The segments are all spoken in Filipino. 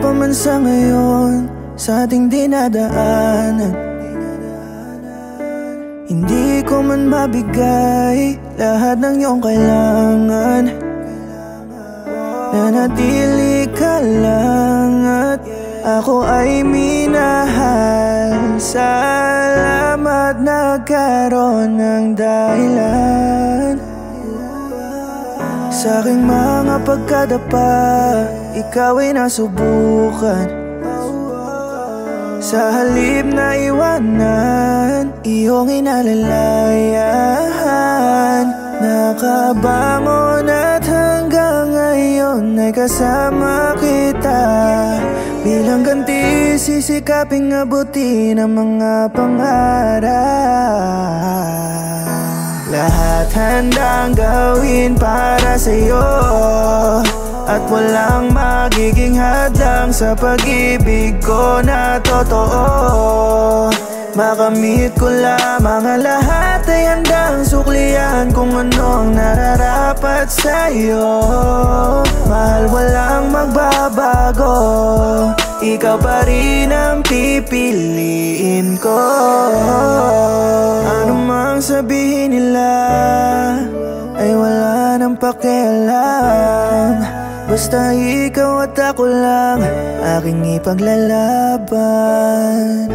pa man sa ngayon, sa ating dinadaanan, hindi ko man mabigay lahat ng iyong kailangan. Nanatili ka lang at ako ay minahal. Salamat nagkaroon ng dahilan. Sa aking mga pagkadapa, ikaw ay nasubukan. Sa halip na iwanan, iyong inalalayan. Nakabangon at hanggang ngayon ay kasama kita. Bilang ganti, sisikaping abutin ang mga pangarap. Lahat handang gawin para sa'yo, at walang magiging hadlang sa pag-ibig ko na totoo. Makamit ko lamang ang lahat ay handang suklian kung ano ang nararapat sa'yo. Mahal, walang magbabago, ikaw pa rin ang pipiliin ko. Ano mang sabihin nila ay wala nang pakialam. Basta ikaw at ako lang aking ipaglalaban.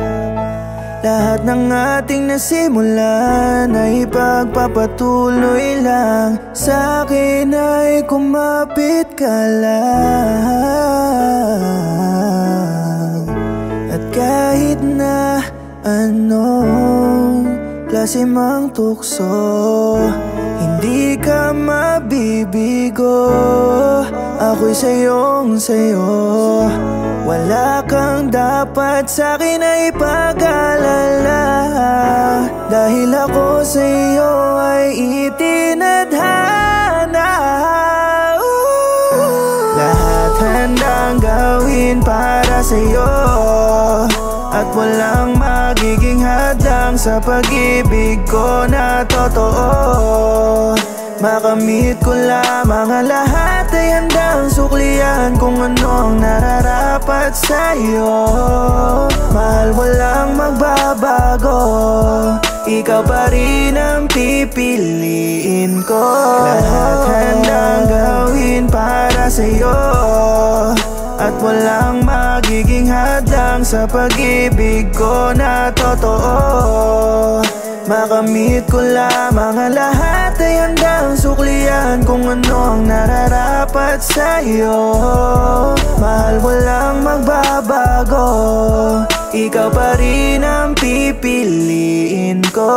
Lahat ng ating nasimulan ay ipagpapatuloy lang. Sa akin ay kumapit ka lang. At kahit na anong klase mang tukso, hindi ka mabibigo. Ako'y sa'yo. Wala kang dapat sa'kin na ipag-alala, dahil ako sa'yo ay itinadhana. Lahat handang gawin para sa'yo, at walang magiging hadlang sa pag-ibig ko na totoo. Makamit ko lamang ang lahat ay handang suklian kung ano ang nararapat sa'yo. Mahal, walang magbabago, ikaw pa rin ang pipiliin ko. Lahat handang gawin para sa'yo, at walang magiging hadlang sa pag-ibig ko na totoo. Makamit ko lamang ang lahat ay handang suklian kung ano ang nararapat sa'yo. Mahal, walang magbabago, ikaw pa rin ang pipiliin ko.